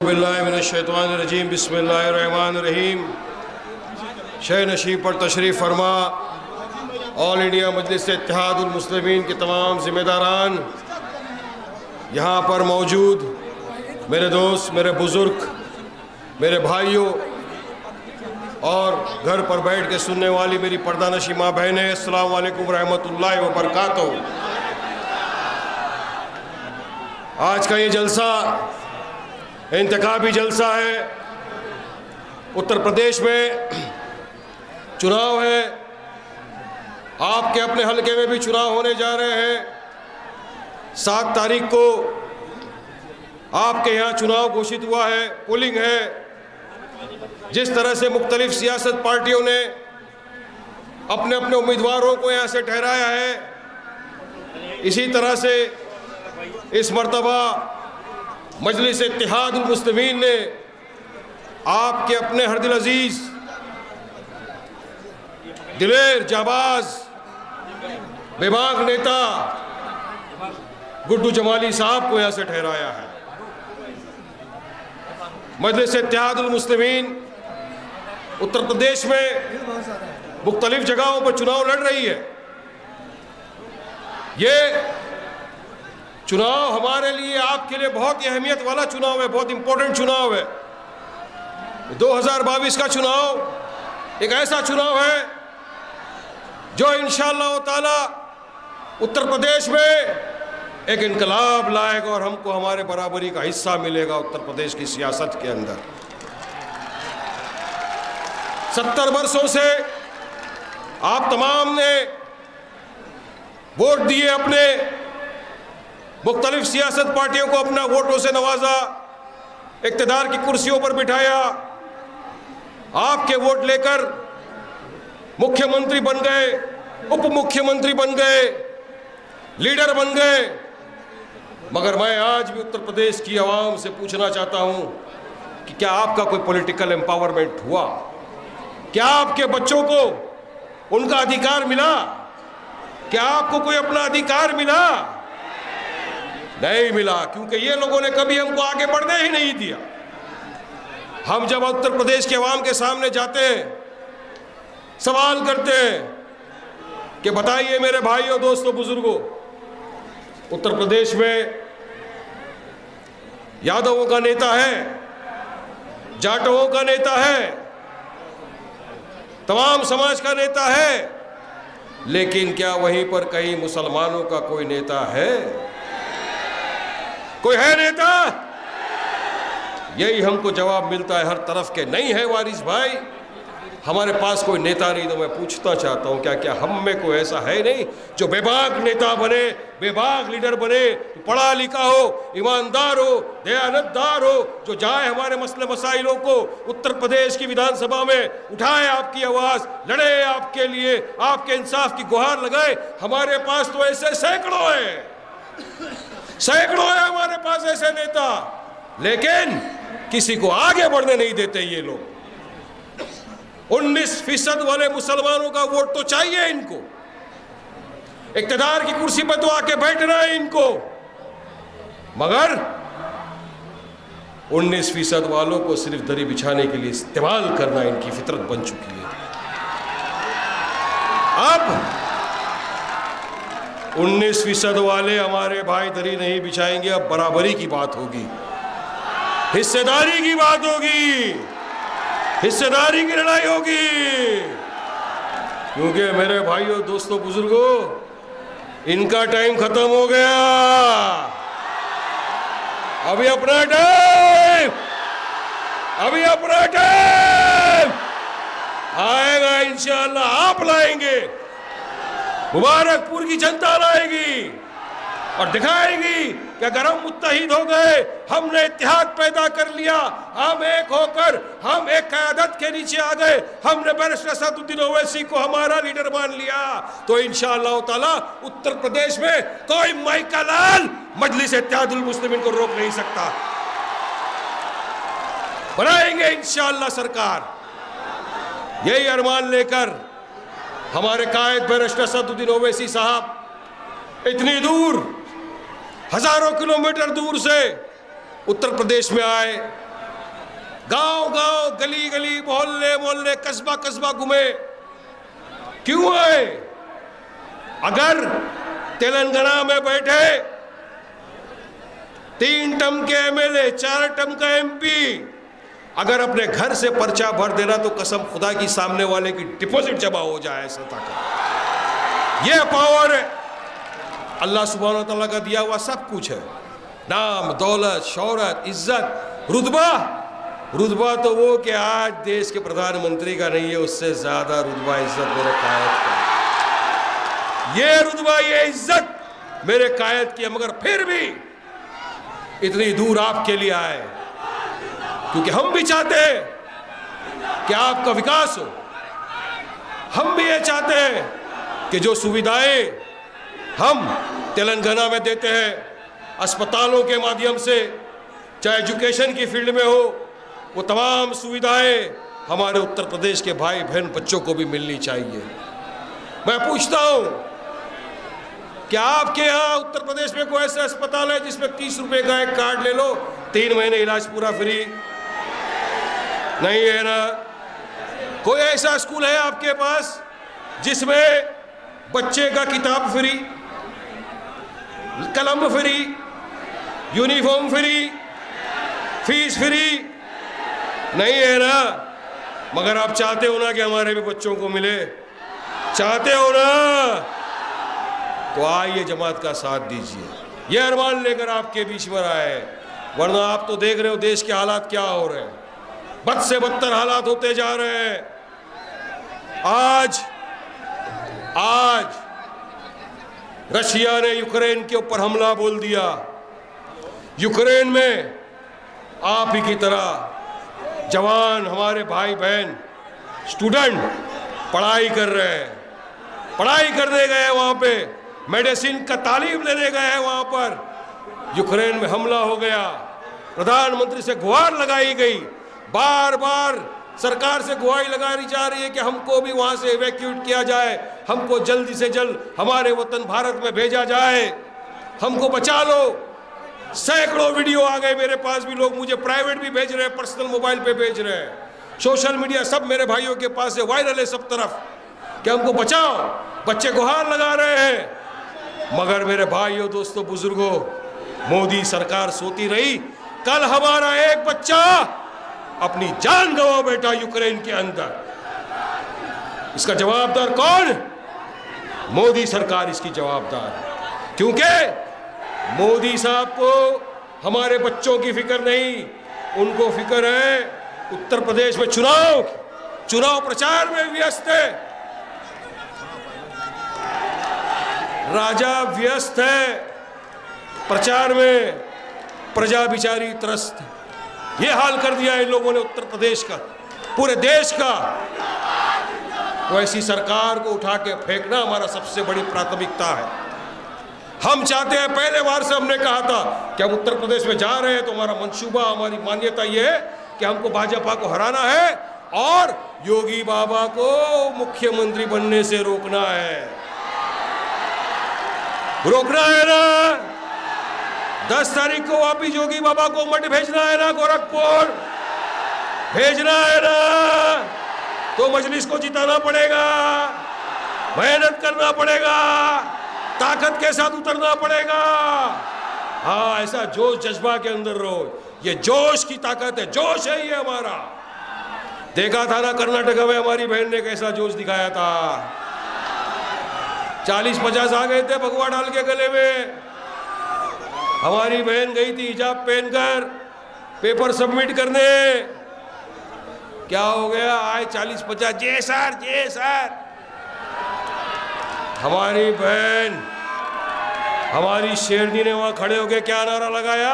बिस्मिल्लाहिर्रहमानिर्रहीम बिस्मिल्लाहिर्रहमानिर्रहीम। शह नशीब पर तशरीफ़ फरमा ऑल इंडिया मजलिस इत्तेहादुल मुस्लिमीन के तमाम ज़िम्मेदारान, यहाँ पर मौजूद मेरे दोस्त, मेरे बुज़ुर्ग, मेरे भाइयों और घर पर बैठ के सुनने वाली मेरी पर्दानशी माँ बहनें, अस्सलामु अलैकुम रहमतुल्लाहि व बरकातहू। आज का ये जलसा इंतखाबी जलसा है। उत्तर प्रदेश में चुनाव है, आपके अपने हलके में भी चुनाव होने जा रहे हैं। 7 तारीख को आपके यहाँ चुनाव घोषित हुआ है, पोलिंग है। जिस तरह से मुख्तलिफ सियासत पार्टियों ने अपने अपने उम्मीदवारों को यहाँ से ठहराया है, इसी तरह से इस मर्तबा मजलिस इत्तेहादुल मुस्लिमीन ने आपके अपने हरदिल अजीज, दिलेर, जाबाज, बेबाक नेता गुड्डू जमाली साहब को यहाँ से ठहराया है। मजलिस इत्तेहादुल मुस्लिमीन उत्तर प्रदेश में मुख्तलिफ जगहों पर चुनाव लड़ रही है। ये चुनाव हमारे लिए, आपके लिए बहुत ही अहमियत वाला चुनाव है, बहुत इंपॉर्टेंट चुनाव है। 2022 का चुनाव एक ऐसा चुनाव है जो इंशाअल्लाह ताला उत्तर प्रदेश में एक इनकलाब लाएगा और हमको हमारे बराबरी का हिस्सा मिलेगा उत्तर प्रदेश की सियासत के अंदर। 70 वर्षों से आप तमाम ने वोट दिए, अपने मुख्तलिफ सियासत पार्टियों को अपना वोटों से नवाजा, इक़्तिदार की कुर्सियों पर बिठाया, आपके वोट लेकर मुख्यमंत्री बन गए, उप मुख्यमंत्री बन गए, लीडर बन गए। मगर मैं आज भी उत्तर प्रदेश की आवाम से पूछना चाहता हूं कि क्या आपका कोई पॉलिटिकल एम्पावरमेंट हुआ? क्या आपके बच्चों को उनका अधिकार मिला? क्या आपको कोई अपना अधिकार मिला? नहीं मिला, क्योंकि ये लोगों ने कभी हमको आगे बढ़ने ही नहीं दिया। हम जब उत्तर प्रदेश के अवाम के सामने जाते हैं, सवाल करते हैं कि बताइए मेरे भाइयों, दोस्तों, बुजुर्गों, उत्तर प्रदेश में यादवों का नेता है, जाटों का नेता है, तमाम समाज का नेता है, लेकिन क्या वहीं पर कहीं मुसलमानों का कोई नेता है? कोई है नेता? यही हमको जवाब मिलता है हर तरफ के, नहीं है वारिस भाई, हमारे पास कोई नेता नहीं। तो मैं पूछता चाहता हूं, क्या हम में कोई ऐसा है नहीं जो बेबाक नेता बने, बेबाक लीडर बने, पढ़ा लिखा हो, ईमानदार हो, दयानतदार हो, जो जाए हमारे मसले मसाइलों को उत्तर प्रदेश की विधानसभा में उठाए, आपकी आवाज लड़े, आपके लिए, आपके इंसाफ की गुहार लगाए? हमारे पास तो ऐसे सैकड़ों है हमारे पास ऐसे नेता, लेकिन किसी को आगे बढ़ने नहीं देते ये लोग। 19% वाले मुसलमानों का वोट तो चाहिए इनको, इक़्तिदार की कुर्सी पर तो आके बैठना है इनको, मगर 19% वालों को सिर्फ दरी बिछाने के लिए इस्तेमाल करना इनकी फितरत बन चुकी है। अब 19% वाले हमारे भाई दरी नहीं बिछाएंगे, अब बराबरी की बात होगी, हिस्सेदारी की बात होगी, हिस्सेदारी की लड़ाई होगी। क्योंकि मेरे भाइयों, दोस्तों, बुजुर्गों, इनका टाइम खत्म हो गया। अभी अपना टाइम आएगा इंशाअल्लाह, आप लाएंगे, मुबारकपुर की जनता लाएगी और दिखाएगी कि अगर हम मुत्तहिद हो गए, हमने इत्तेहाद पैदा कर लिया, हम एक होकर, हम एक क़यादत के नीचे आ गए, हमने बैरिस्टर असदुद्दीन ओवैसी को हमारा लीडर मान लिया, तो इंशाअल्लाह ताला उत्तर प्रदेश में कोई माइका लाल मजलिस इत्तेहादुल मुस्लिमीन को रोक नहीं सकता। बनाएंगे इंशाअल्लाह सरकार। यही अरमान लेकर हमारे कायद बैरिस्टर असदुद्दीन ओवैसी साहब इतनी दूर, हजारों किलोमीटर दूर से उत्तर प्रदेश में आए, गांव गांव, गली गली, मोहल्ले मोहल्ले, कस्बा कस्बा घूमे। क्यों आए? अगर तेलंगाना में बैठे 3 टर्म के एमएलए, 4 टर्म का एमपी अगर अपने घर से पर्चा भर देना तो कसम खुदा की सामने वाले की डिपॉजिट जमा हो जाए, ऐसा ताकत, ये पावर है। अल्लाह सुब्हान व तआला का दिया हुआ सब कुछ है, नाम, दौलत, शौहरत, इज्जत, रुतबा। रुतबा तो वो कि आज देश के प्रधानमंत्री का नहीं है, उससे ज्यादा रुतबा इज्जत मेरे कायद का। ये रुतबा, ये इज्जत मेरे कायद की है। मगर फिर भी इतनी दूर आपके लिए आए क्योंकि हम भी चाहते हैं कि आपका विकास हो। हम भी ये चाहते हैं कि जो सुविधाएं हम तेलंगाना में देते हैं अस्पतालों के माध्यम से, चाहे एजुकेशन की फील्ड में हो, वो तमाम सुविधाएं हमारे उत्तर प्रदेश के भाई बहन बच्चों को भी मिलनी चाहिए। मैं पूछता हूं, क्या आपके यहाँ उत्तर प्रदेश में कोई ऐसा अस्पताल है जिसमें 30 रुपए का एक कार्ड ले लो, 3 महीने इलाज पूरा फ्री? नहीं है ना। कोई ऐसा स्कूल है आपके पास जिसमें बच्चे का किताब फ्री, कलम free, uniform free, fees free? नहीं है ना। मगर आप चाहते हो ना कि हमारे भी बच्चों को मिले, चाहते हो ना, तो आइए जमात का साथ दीजिए। ये अरमान लेकर आपके बीच में आए, वरना आप तो देख रहे हो देश के हालात क्या हो रहे हैं, बद से बदतर हालात होते जा रहे हैं। आज रशिया ने यूक्रेन के ऊपर हमला बोल दिया। यूक्रेन में आप ही की तरह जवान हमारे भाई बहन स्टूडेंट पढ़ाई कर रहे हैं, पढ़ाई करने गए वहां पे, मेडिसिन का तालीम लेने गए हैं। वहां पर यूक्रेन में हमला हो गया। प्रधानमंत्री से गुहार लगाई गई, बार बार सरकार से गुहार लगाई जा रही है कि हमको भी वहां से इवैक्यूएट किया जाए, हमको जल्दी से जल्द हमारे वतन भारत में भेजा जाए, हमको बचा लो। सैकड़ों वीडियो आ गए मेरे पास भी, लोग मुझे प्राइवेट भी भेज रहे हैं, पर्सनल मोबाइल पे भेज रहे हैं, सोशल मीडिया सब मेरे भाइयों के पास है, वायरल है सब तरफ कि हमको बचाओ। बच्चे गुहार लगा रहे हैं। मगर मेरे भाइयों, दोस्तों, बुजुर्गों, मोदी सरकार सोती रही। कल हमारा एक बच्चा अपनी जान गंवा बैठा यूक्रेन के अंदर। इसका जवाबदार कौन? मोदी सरकार इसकी जवाबदार है। क्योंकि मोदी साहब को हमारे बच्चों की फिक्र नहीं, उनको फिक्र है उत्तर प्रदेश में चुनाव प्रचार में व्यस्त है। राजा व्यस्त है प्रचार में, प्रजा बिचारी त्रस्त। ये हाल कर दिया इन लोगों ने उत्तर प्रदेश का, पूरे देश का। तो ऐसी सरकार को उठा के फेंकना हमारा सबसे बड़ी प्राथमिकता है। हम चाहते हैं, पहले बार से हमने कहा था कि हम उत्तर प्रदेश में जा रहे हैं तो हमारा मंशूबा, हमारी मान्यता ये है कि हमको भाजपा को हराना है और योगी बाबा को मुख्यमंत्री बनने से रोकना है। रोकना है ना। 10 तारीख को वापिस योगी बाबा को मठ भेजना है ना, गोरखपुर भेजना है ना, तो मजलिस को जिताना पड़ेगा, मेहनत करना पड़ेगा, ताकत के साथ उतरना पड़ेगा। हाँ, ऐसा जोश जज्बा के अंदर रहो। ये जोश की ताकत है, जोश है ये हमारा। देखा था ना कर्नाटक में हमारी बहन ने कैसा जोश दिखाया था। 40-50 आ गए थे भगवा डाल के गले में। हमारी बहन गई थी हिजाब पहनकर पेपर सबमिट करने। क्या हो गया? आए 40-50, जे सर, जे सर। हमारी बहन, हमारी शेरनी ने वहां खड़े होकर क्या नारा लगाया?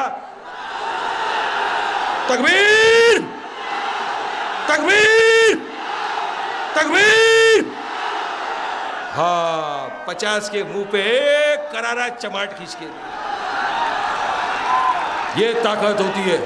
तकबीर, तकबीर, तकबीर। हाँ, 50 के मुंह पे करारा चमाट खींच के। ये ताकत होती है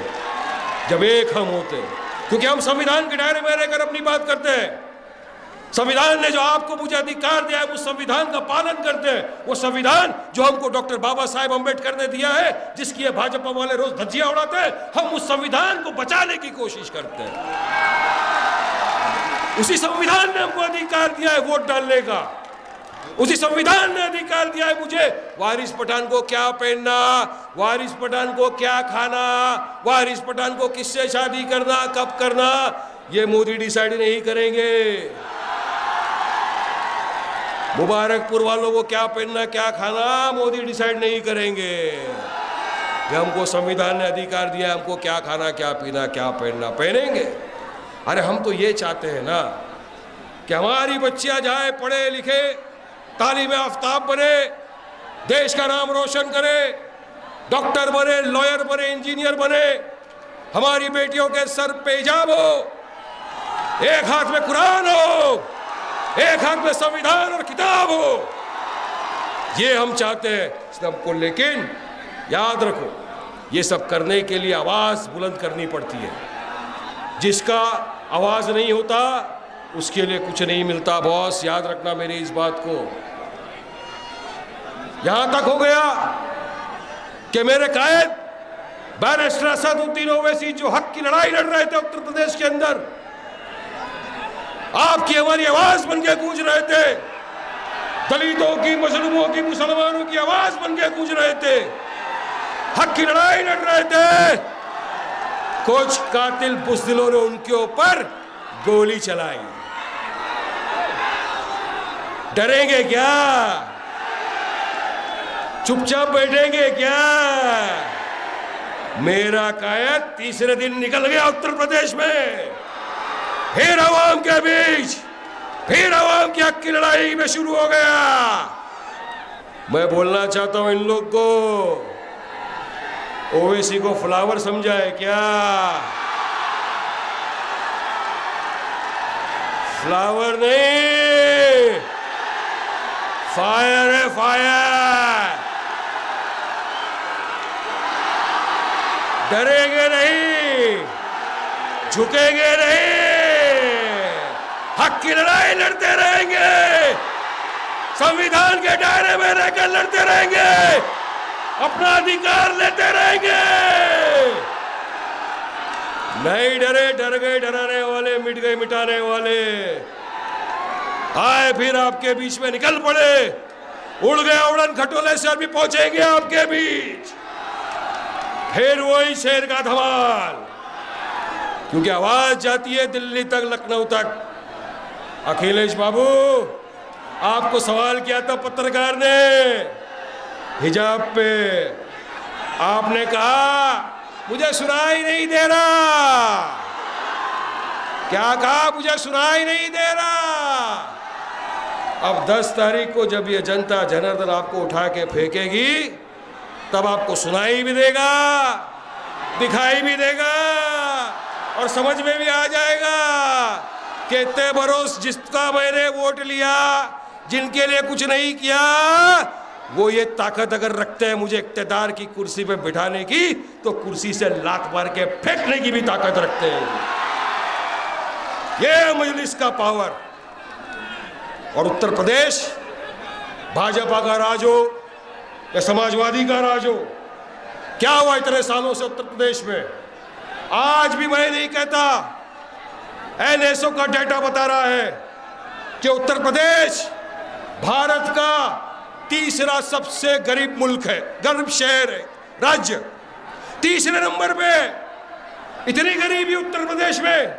जब एक हम होते हैं, क्योंकि हम संविधान के दायरे में रहकर अपनी बात करते हैं। संविधान ने जो आपको मुझे अधिकार दिया है, उस संविधान का पालन करते हैं। वो संविधान जो हमको डॉक्टर बाबा साहेब अम्बेडकर ने दिया है, जिसकी भाजपा वाले रोज धज्जियां उड़ाते हैं, हम उस संविधान को बचाने की कोशिश करते हैं। उसी संविधान ने हमको अधिकार दिया है वोट डालने का। उसी संविधान ने अधिकार दिया है मुझे वारिस पठान को क्या पहनना, वारिस पठान को क्या खाना, वारिस पठान को किससे शादी करना, कब करना, ये मोदी डिसाइड नहीं करेंगे। मुबारकपुर वालों को क्या पहनना, क्या खाना, मोदी डिसाइड नहीं करेंगे। ये हमको संविधान ने अधिकार दिया, हमको क्या खाना, क्या पीना, क्या पहनना, पहनेंगे। अरे हम तो ये चाहते हैं ना कि हमारी बच्चियां जाए, पढ़े लिखे, तालीम आफ्ताब बने, देश का नाम रोशन करे, डॉक्टर बने, लॉयर बने, इंजीनियर बने, हमारी बेटियों के सर पे हिजाब हो, एक हाथ में कुरान हो, एक हाथ में संविधान और किताब हो। ये हम चाहते हैं सबको। लेकिन याद रखो, ये सब करने के लिए आवाज बुलंद करनी पड़ती है। जिसका आवाज नहीं होता उसके लिए कुछ नहीं मिलता बॉस, याद रखना मेरी इस बात को। यहां तक हो गया कि मेरे कायद बैरिस्टर असदुद्दीन ओवैसी जो हक की लड़ाई लड़ रहे थे उत्तर प्रदेश के अंदर, आपकी हमारी आवाज बन के गूंज रहे थे। दलितों की, मजलूमों की, मुसलमानों की आवाज बन के गूंज रहे थे, हक की लड़ाई लड़ रहे थे। कुछ कातिल बुज़दिलों ने उनके ऊपर गोली चलाई। डरेंगे क्या? चुपचाप बैठेंगे क्या? मेरा कायद तीसरे दिन निकल गया उत्तर प्रदेश में, फिर आवाम के बीच, फिर आवाम की हक की लड़ाई में शुरू हो गया। मैं बोलना चाहता हूं इन लोग को, ओवैसी को फ्लावर समझा है क्या? फ्लावर नहीं, फायर है, फायर। डरेंगे नहीं, झुकेंगे नहीं, हक की लड़ाई लड़ते रहेंगे, संविधान के दायरे में रहकर लड़ते रहेंगे, अपना अधिकार लेते रहेंगे। नहीं डरे, डर गए डराने वाले, मिट गए मिटाने वाले, आए फिर आपके बीच में निकल पड़े, उड़ गए उड़न खटोले से अभी पहुंचेंगे आपके बीच, फिर वही शेर का धमाल। क्योंकि आवाज जाती है दिल्ली तक, लखनऊ तक। अखिलेश बाबू, आपको सवाल किया था पत्रकार ने हिजाब पे, आपने कहा मुझे सुनाई नहीं दे रहा। क्या कहा? मुझे सुनाई नहीं दे रहा। अब 10 तारीख को जब ये जनता जनार्दन आपको उठा के फेंकेगी, तब आपको सुनाई भी देगा, दिखाई भी देगा, और समझ में भी आ जाएगा कि इतने बरोस जिसका मैंने वोट लिया, जिनके लिए कुछ नहीं किया, वो ये ताकत अगर रखते हैं मुझे इख्तियार की कुर्सी पे बिठाने की, तो कुर्सी से लात मार के फेंकने की भी ताकत रखते हैं। ये मजलिस का पावर। और उत्तर प्रदेश भाजपा का राज हो या समाजवादी का राज हो, क्या हुआ इतने सालों से उत्तर प्रदेश में? आज भी मैं नहीं कहता, एनएसओ का डेटा बता रहा है कि उत्तर प्रदेश भारत का तीसरा सबसे गरीब मुल्क है, गरीब शहर है, राज्य तीसरे नंबर पे। इतनी गरीबी उत्तर प्रदेश में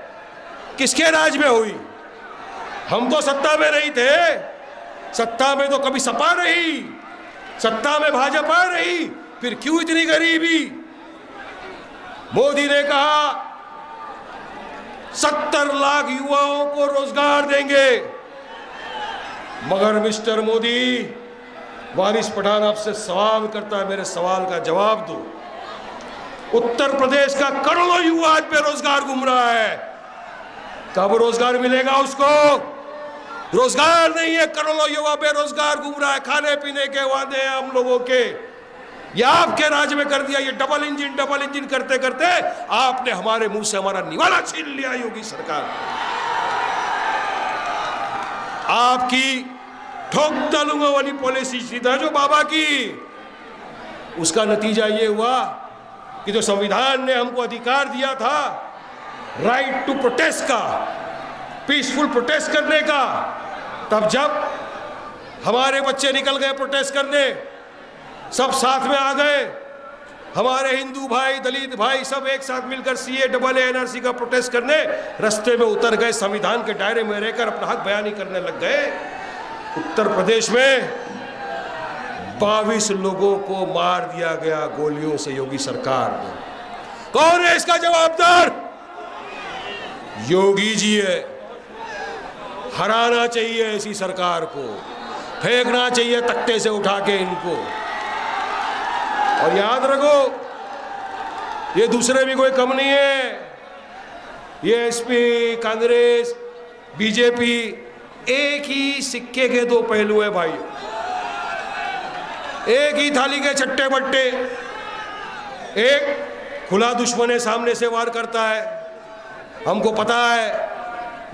किसके राज में हुई? हम तो सत्ता में नहीं थे, सत्ता में तो कभी सपा रही, सत्ता में भाजपा रही, फिर क्यों इतनी गरीबी? मोदी ने कहा 70 लाख युवाओं को रोजगार देंगे, मगर मिस्टर मोदी, वारिस पठान आपसे सवाल करता है, मेरे सवाल का जवाब दो। उत्तर प्रदेश का करोड़ों युवा आज बेरोजगार घूम रहा है, कब रोजगार मिलेगा उसको? रोजगार नहीं है, करोड़ों युवा बेरोजगार घूम रहा है, खाने पीने के वादे हैं हम लोगों के, ये आपके राज्य में कर दिया। ये डबल इंजन करते करते आपने हमारे मुंह से हमारा निवाला छीन लिया योगी सरकार। आपकी ठोक डालूंगा वाली पॉलिसी सीधा जो बाबा की, उसका नतीजा ये हुआ कि जो संविधान ने हमको अधिकार दिया था राइट टू प्रोटेस्ट का, पीसफुल प्रोटेस्ट करने का, तब जब हमारे बच्चे निकल गए प्रोटेस्ट करने, सब साथ में आ गए, हमारे हिंदू भाई, दलित भाई सब एक साथ मिलकर CAA NRC का प्रोटेस्ट करने रास्ते में उतर गए, संविधान के दायरे में रहकर अपना हक बयानी करने लग गए। उत्तर प्रदेश में 22 लोगों को मार दिया गया गोलियों से योगी सरकार ने। कौन है इसका जवाबदार? योगी जी है। हराना चाहिए ऐसी सरकार को, फेंकना चाहिए तख्ते से उठा के इनको। और याद रखो, ये दूसरे भी कोई कम नहीं है, ये SP, कांग्रेस, BJP एक ही सिक्के के दो पहलू है भाई, एक ही थाली के चट्टे बट्टे। एक खुला दुश्मन है, सामने से वार करता है, हमको पता है,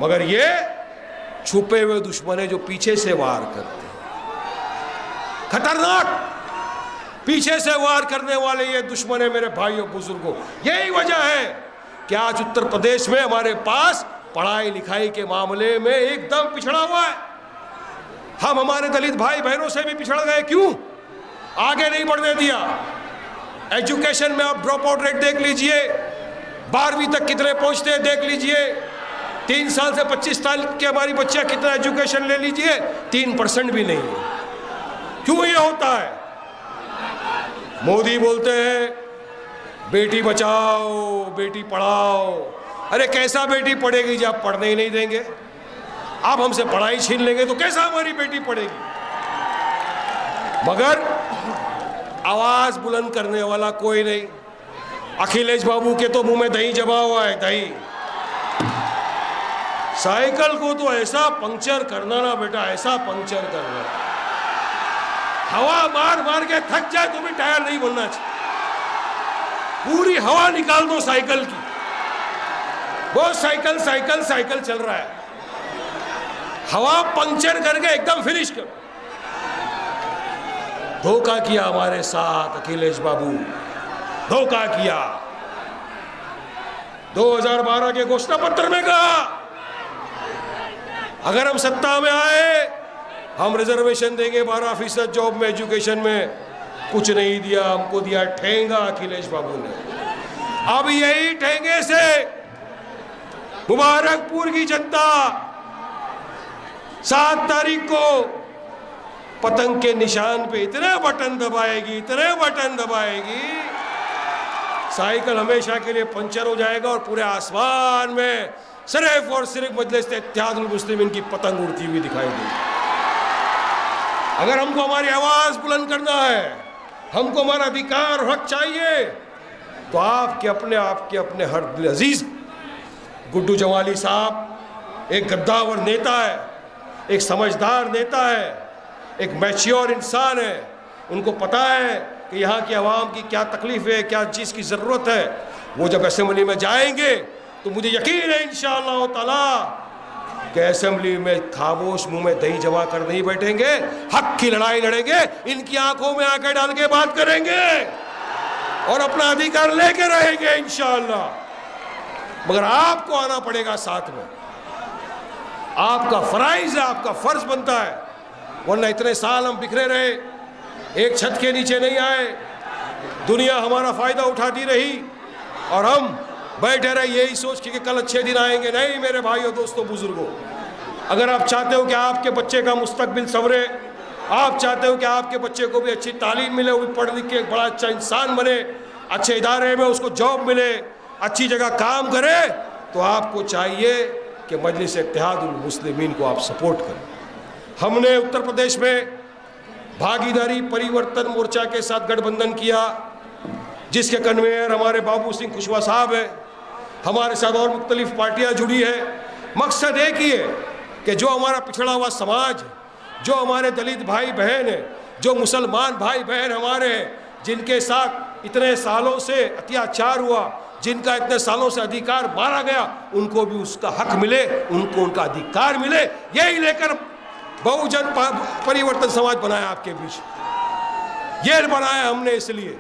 मगर ये छुपे हुए दुश्मन है जो पीछे से वार करते हैं। खतरनाक पीछे से वार करने वाले ये दुश्मन है मेरे भाइयों बुजुर्गों। यही वजह है कि आज उत्तर प्रदेश में हमारे पास पढ़ाई लिखाई के मामले में एकदम पिछड़ा हुआ है। हम हमारे दलित भाई बहनों से भी पिछड़ गए। क्यों? आगे नहीं बढ़ने दिया। एजुकेशन में आप ड्रॉप आउट रेट देख लीजिए, 12वीं तक कितने पहुंचते हैं देख लीजिए। 3 साल से 25 साल की हमारी बच्चियां कितना एजुकेशन ले लीजिए, 3% भी नहीं है। क्यों ये होता है? मोदी बोलते हैं बेटी बचाओ बेटी पढ़ाओ। अरे कैसा बेटी पढ़ेगी जब आप पढ़ने ही नहीं देंगे? आप हमसे पढ़ाई छीन लेंगे तो कैसा हमारी बेटी पढ़ेगी? मगर आवाज बुलंद करने वाला कोई नहीं। अखिलेश बाबू के तो मुंह में दही जमा हुआ है, दही। साइकिल को तो ऐसा पंक्चर करना ना बेटा, ऐसा पंक्चर करना, हवा मार मार के थक जाए तो भी टायर नहीं बनना चाहिए। पूरी हवा निकाल दो साइकिल की। वो साइकिल साइकिल साइकिल चल रहा है, हवा पंक्चर करके एकदम फिनिश कर। धोखा किया हमारे साथ अखिलेश बाबू, धोखा किया। 2012 के घोषणा पत्र में कहा अगर हम सत्ता में आए हम रिजर्वेशन देंगे 12% जॉब में, एजुकेशन में। कुछ नहीं दिया, हमको दिया ठेंगा अखिलेश बाबू ने। अब यही ठेंगे से मुबारकपुर की जनता 7 तारीख को पतंग के निशान पे इतने बटन दबाएगी, इतने बटन दबाएगी, साइकिल हमेशा के लिए पंचर हो जाएगा और पूरे आसमान में सिर्फ और सिर्फ मजलिस इत्तेहादुल मुस्लिमीन की पतंग उड़ती हुई दिखाई देगी। अगर हमको हमारी आवाज बुलंद करना है, हमको हमारा अधिकार और हक चाहिए, तो आपके अपने हर दिल अजीज गुड्डू जमाली साहब एक गद्दावर नेता है, एक समझदार नेता है, एक मैच्योर इंसान है। उनको पता है कि यहाँ की आवाम की क्या तकलीफ है, क्या चीज़ की ज़रूरत है। वो जब असेंबली में जाएंगे तो मुझे यकीन है इंशाअल्लाह ताला कि असेंबली में खामोश मुंह में दही जमा कर नहीं बैठेंगे, हक की लड़ाई लड़ेंगे, इनकी आंखों में आंखें डाल के बात करेंगे और अपना अधिकार लेके रहेंगे इंशाअल्लाह। मगर आपको आना पड़ेगा साथ में, आपका फराइज है, आपका फर्ज बनता है। वरना इतने साल हम बिखरे रहे, एक छत के नीचे नहीं आए, दुनिया हमारा फायदा उठाती रही और हम बैठे रहे यही सोच के कि कल अच्छे दिन आएंगे। नहीं मेरे भाइयों दोस्तों बुजुर्गों, अगर आप चाहते हो कि आपके बच्चे का मुस्तकबिल संवरे, आप चाहते हो कि आपके बच्चे को भी अच्छी तालीम मिले, वो भी पढ़ लिख के एक बड़ा अच्छा इंसान बने, अच्छे इदारे में उसको जॉब मिले, अच्छी जगह काम करे, तो आपको चाहिए कि मजलिस इत्तेहादुल मुस्लिमीन को आप सपोर्ट करें। हमने उत्तर प्रदेश में भागीदारी परिवर्तन मोर्चा के साथ गठबंधन किया, जिसके कन्वेयर हमारे बाबू सिंह कुशवाहा साहब है। हमारे साथ और मुख्तलिफ पार्टियां जुड़ी है। मकसद एक ही है कि जो हमारा पिछड़ा हुआ समाज, जो हमारे दलित भाई बहन है, जो मुसलमान भाई बहन हमारे हैं, जिनके साथ इतने सालों से अत्याचार हुआ, जिनका इतने सालों से अधिकार मारा गया, उनको भी उसका हक मिले, उनको उनका अधिकार मिले। यही लेकर बहुजन परिवर्तन समाज बनाया आपके बीच, ये बनाया हमने इसलिए।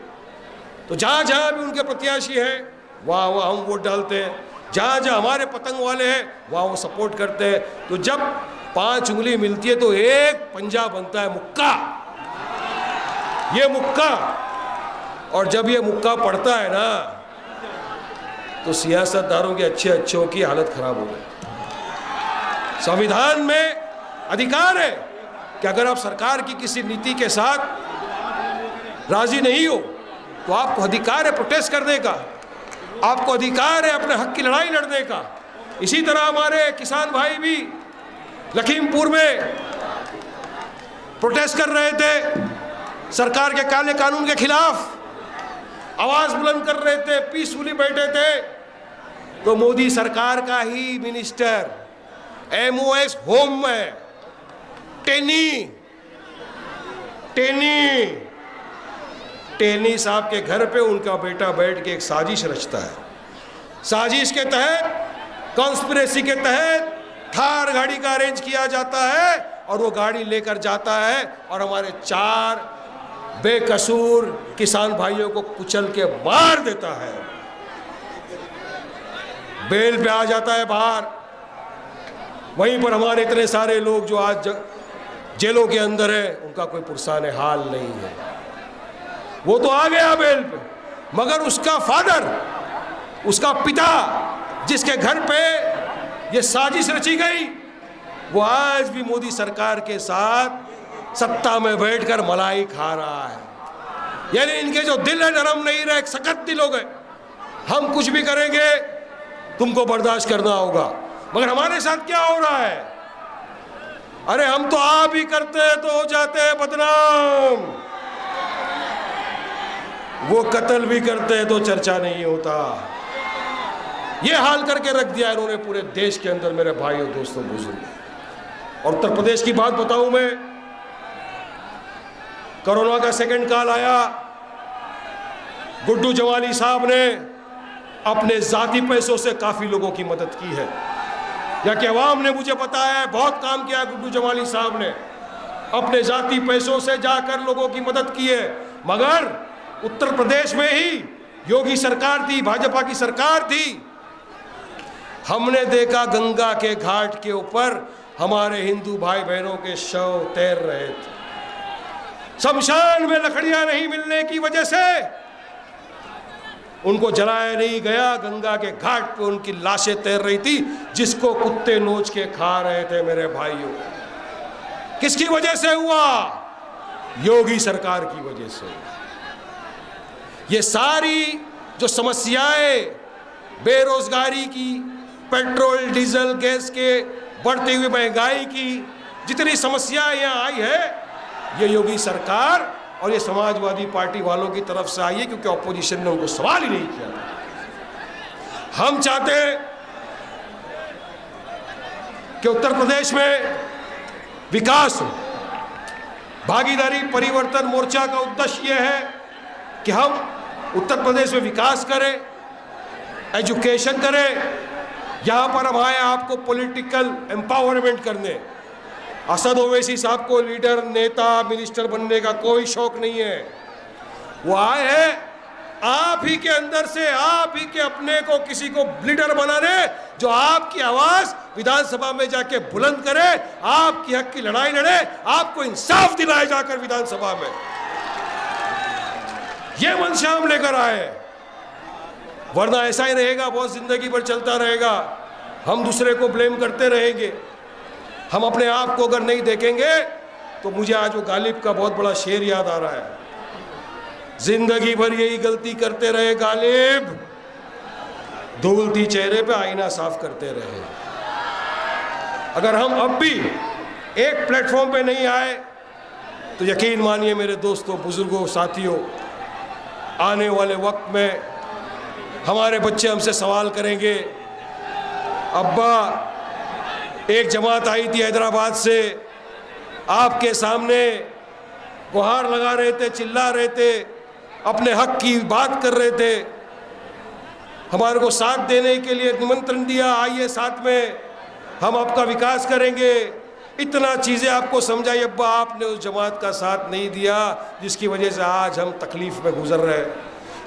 तो जहाँ जहाँ भी उनके प्रत्याशी हैं वहाँ वहाँ हम वोट डालते हैं, जहाँ जहाँ हमारे पतंग वाले हैं वहाँ वो सपोर्ट करते हैं। तो जब 5 उंगली मिलती है तो एक पंजा बनता है, मुक्का, ये मुक्का। और जब ये मुक्का पड़ता है ना तो सियासतदारों के अच्छे अच्छों की हालत खराब हो गई। संविधान में अधिकार है कि अगर आप सरकार की किसी नीति के साथ राजी नहीं हो तो आपको अधिकार है प्रोटेस्ट करने का, आपको अधिकार है अपने हक की लड़ाई लड़ने का। इसी तरह हमारे किसान भाई भी लखीमपुर में प्रोटेस्ट कर रहे थे सरकार के काले कानून के खिलाफ, आवाज बुलंद कर रहे थे, पीसफुली बैठे थे। तो मोदी सरकार का ही मिनिस्टर MOS होम में टेनी साहब के घर पे उनका बेटा बैठ के एक साजिश रचता है। साजिश के तहत, कॉन्स्पिरेसी के तहत थार गाड़ी का अरेंज किया जाता है और वो गाड़ी लेकर जाता है और हमारे 4 बेकसूर किसान भाइयों को कुचल के मार देता है, बेल पे आ जाता है बाहर। वहीं पर हमारे इतने सारे लोग जो आज जेलों के अंदर है उनका कोई पुरसाने हाल नहीं है। वो तो आ गया बेल पे, मगर उसका फादर, उसका पिता जिसके घर पे ये साजिश रची गई, वो आज भी मोदी सरकार के साथ सत्ता में बैठकर मलाई खा रहा है। यानी इनके जो दिल है नरम नहीं रहे, सख्त दिल हो गए। हम कुछ भी करेंगे तुमको बर्दाश्त करना होगा। मगर हमारे साथ क्या हो रहा है? अरे हम तो आप ही करते हैं तो हो जाते हैं बदनाम, वो कत्ल भी करते हैं तो चर्चा नहीं होता। ये हाल करके रख दिया इन्होंने पूरे देश के अंदर मेरे भाइयों, दोस्तों, बुजुर्ग। और उत्तर प्रदेश की बात बताऊं मैं, कोरोना का सेकंड काल आया, गुड्डू जमाली साहब ने अपने जाती पैसों से काफी लोगों की मदद की है। या कि अवाम ने मुझे बताया है बहुत काम किया गुड्डू जमाली साहब ने, अपने जाती पैसों से जाकर लोगों की मदद की है। मगर उत्तर प्रदेश में ही योगी सरकार थी, भाजपा की सरकार थी, हमने देखा गंगा के घाट के ऊपर हमारे हिंदू भाई बहनों के शव तैर रहे थे। शमशान में लकड़ियां नहीं मिलने की वजह से उनको जलाया नहीं गया, गंगा के घाट पे उनकी लाशें तैर रही थी, जिसको कुत्ते नोच के खा रहे थे मेरे भाइयों। किसकी वजह से हुआ? योगी सरकार की वजह से। ये सारी जो समस्याएं, बेरोजगारी की, पेट्रोल डीजल गैस के बढ़ती हुई महंगाई की, जितनी समस्याएं यहाँ आई है, ये योगी सरकार और ये समाजवादी पार्टी वालों की तरफ से आई है, क्योंकि ऑपोजिशन ने उनको सवाल ही नहीं किया। हम चाहते हैं कि उत्तर प्रदेश में विकास हो। भागीदारी परिवर्तन मोर्चा का उद्देश्य यह है कि हम उत्तर प्रदेश में विकास करें, एजुकेशन करें। यहाँ पर हम आए आपको पॉलिटिकल एम्पावरमेंट करने। असद ओवैसी साहब को लीडर, नेता, मिनिस्टर बनने का कोई शौक नहीं है। वो आए हैं आप ही के अंदर से, आप ही के अपने को किसी को लीडर बनाने, जो आपकी आवाज विधानसभा में जाके बुलंद करे, आपकी हक की लड़ाई लड़े, आपको इंसाफ दिलाए जाकर विधानसभा में। ये मंशा हम लेकर आए, वरना ऐसा ही रहेगा, बहुत जिंदगी भर चलता रहेगा। हम दूसरे को ब्लेम करते रहेंगे। हम अपने आप को अगर नहीं देखेंगे तो मुझे आज वो गालिब का बहुत बड़ा शेर याद आ रहा है, जिंदगी भर यही गलती करते रहे गालिब, धूलती चेहरे पे आईना साफ करते रहे। अगर हम अब भी एक प्लेटफॉर्म पे नहीं आए तो यकीन मानिए मेरे दोस्तों, बुजुर्गों, साथियों, आने वाले वक्त में हमारे बच्चे हमसे सवाल करेंगे, अब्बा एक जमात आई थी हैदराबाद से, आपके सामने गुहार लगा रहे थे, चिल्ला रहे थे, अपने हक की बात कर रहे थे, हमारे को साथ देने के लिए निमंत्रण दिया, आइए साथ में हम आपका विकास करेंगे। इतना चीज़ें आपको समझाई, अब्बा आपने उस जमात का साथ नहीं दिया जिसकी वजह से आज हम तकलीफ में गुजर रहे हैं।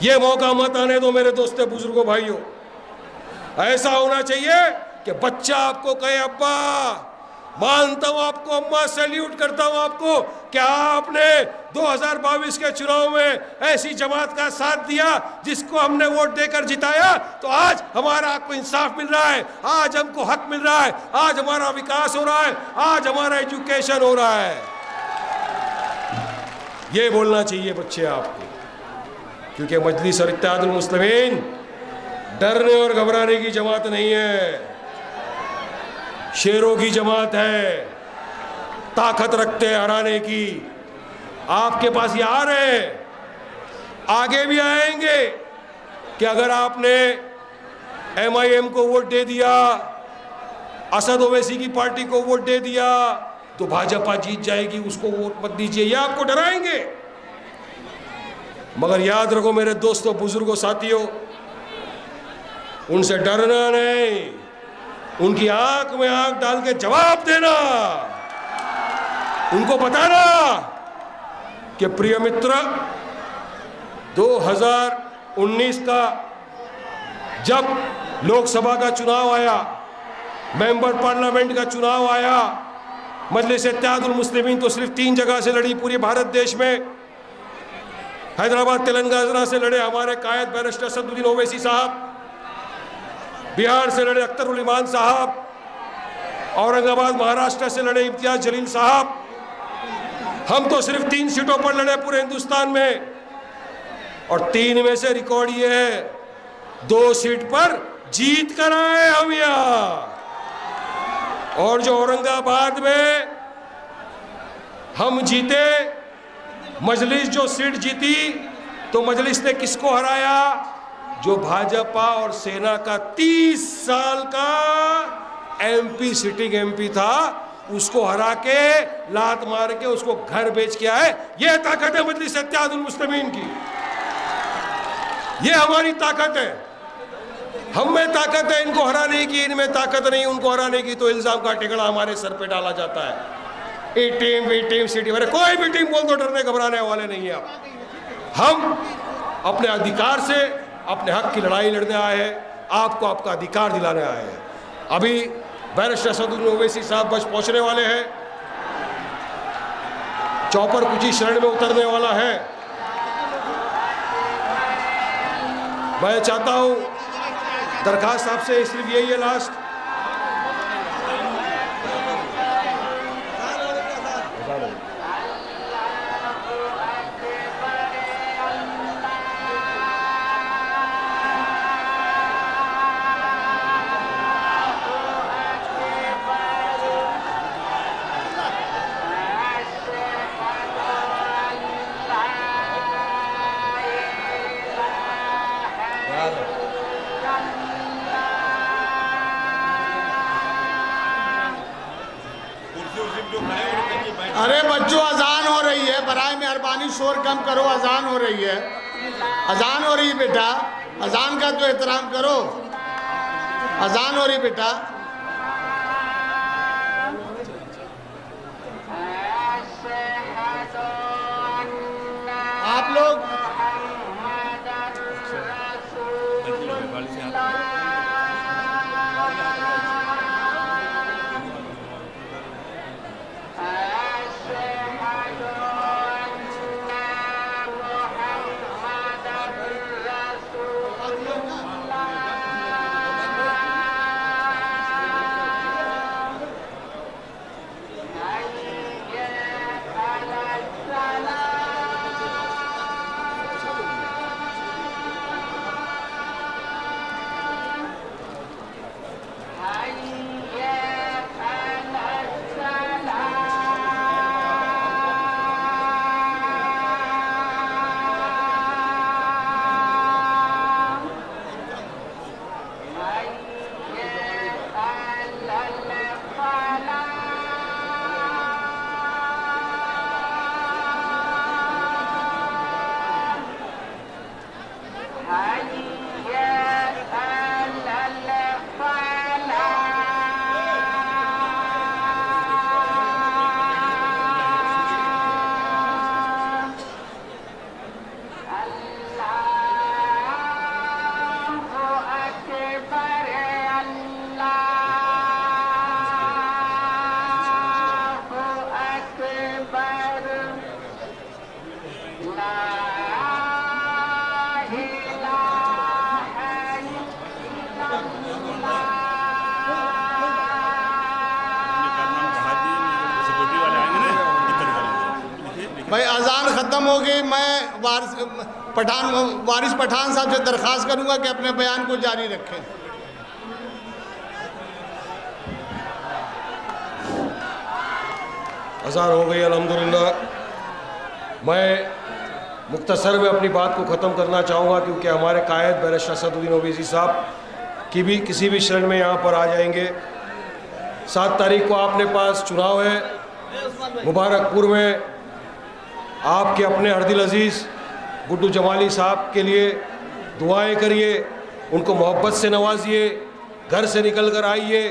ये मौका मत आने दो मेरे दोस्तों बुजुर्गों भाइयों। ऐसा होना चाहिए कि बच्चा आपको कहे अब्बा मानता हूं आपको, अम्मा सैल्यूट करता हूं आपको, क्या आपने 2022 के चुनाव में ऐसी जमात का साथ दिया जिसको हमने वोट देकर जिताया, तो आज हमारा आपको इंसाफ मिल रहा है, आज हमको हक मिल रहा है, आज हमारा विकास हो रहा है, आज हमारा एजुकेशन हो रहा है। ये बोलना चाहिए बच्चे आपको, क्योंकि मजलिस और इत्तेहादुल मुस्लिमीन डरने और घबराने की जमात नहीं है, शेरों की जमात है, ताकत रखते हैं हराने की। आपके पास ये आ रहे हैं, आगे भी आएंगे कि अगर आपने MIM को वोट दे दिया, असद ओवैसी की पार्टी को वोट दे दिया तो भाजपा जीत जाएगी, उसको वोट मत दीजिए, ये आपको डराएंगे। मगर याद रखो मेरे दोस्तों बुजुर्गों साथियों, उनसे डरना नहीं, उनकी आंख में आंख डाल के जवाब देना, उनको बताना कि प्रिय मित्र 2019 का जब लोकसभा का चुनाव आया, मेंबर पार्लियामेंट का चुनाव आया, मजलिस इत्तेहादुल मुस्लिमीन तो सिर्फ 3 जगह से लड़ी पूरे भारत देश में। हैदराबाद तेलंगाना से लड़े हमारे कायद बैरिस्टर असदुद्दीन ओवैसी साहब, बिहार से लड़े अख्तर उल ईमान साहब, औरंगाबाद महाराष्ट्र से लड़े इम्तियाज जलील साहब। हम तो सिर्फ 3 सीटों पर लड़े पूरे हिंदुस्तान में, और 3 में से रिकॉर्ड ये है 2 सीट पर जीत कर आए हम यहाँ। और जो औरंगाबाद में हम जीते, मजलिस जो सीट जीती, तो मजलिस ने किसको हराया? जो भाजपा और सेना का 30 साल का MP सिटिंग MP था, उसको हरा के लात मार के उसको घर बेच के आए। ये ताकत है मजलिस इत्तेहादुल मुस्लिमीन की, ये हमारी ताकत है। हम में ताकत है इनको हराने की, इनमें ताकत नहीं उनको हराने की, तो इल्जाम का टिकड़ा हमारे सर पे डाला जाता है। A टीम C टीम, अरे कोई भी टीम बोल दो, डरने घबराने वाले नहीं है आप। हम अपने अधिकार से अपने हक की लड़ाई लड़ने आए हैं, आपको आपका अधिकार दिलाने आए हैं। अभी बैरिस्टर असदुद्दीन ओवैसी साहब बस पहुंचने वाले हैं, चौपर कुछ ही शरण में उतरने वाला है। मैं चाहता हूं दरखास्त आपसे सिर्फ यही है लास्ट, अरे बच्चों अजान हो रही है, बराए मेहरबानी शोर कम करो, अजान हो रही है, अजान हो रही है बेटा, अजान का तो एहतराम करो, अजान हो रही बेटा। आप लोग ख़त्म हो गई। मैं वारिस पठान साहब से दरख्वास्त करूंगा कि अपने बयान को जारी रखें। अज़ान हो गई अल्हम्दुलिल्लाह। मैं मुख्तसर में अपनी बात को ख़त्म करना चाहूँगा क्योंकि हमारे कायद बैरिस्टर असदुद्दीन ओवैसी साहब की भी किसी भी शरण में यहाँ पर आ जाएंगे। 7 तारीख को आपने पास चुनाव है मुबारकपुर में। आपके अपने हरदिल अजीज़ गुड्डू जमाली साहब के लिए दुआएं करिए, उनको मोहब्बत से नवाजिए, घर से निकल कर आइए।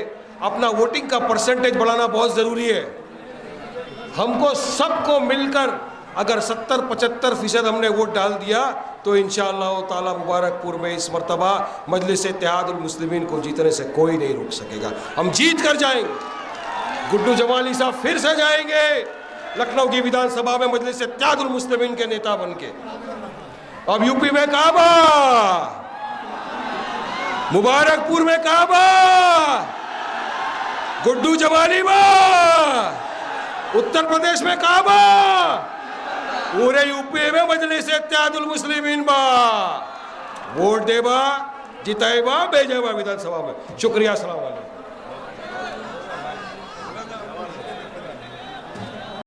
अपना वोटिंग का परसेंटेज बढ़ाना बहुत ज़रूरी है। हमको सबको मिलकर अगर 70-75% हमने वोट डाल दिया तो इंशाअल्लाह ताला मुबारकपुर में इस मर्तबा मजलिस इत्तेहादुल मुस्लिमीन को जीतने से कोई नहीं रोक सकेगा। हम जीत कर जाएंगे। गुड्डू जमाली साहब फिर से जाएंगे लखनऊ की विधानसभा में मजलिस इत्तेहादुल मुस्लिमीन के नेता बन के। अब यूपी में काबा, मुबारकपुर में काबा, गुड्डू जमाली बा, उत्तर प्रदेश में काबा, पूरे यूपी में मजलिस इत्तेहादुल मुस्लिमीन बा। वोट देबा, जिताएबा, भेजेबा विधानसभा में। शुक्रिया, अस्सलाम वालेकुम।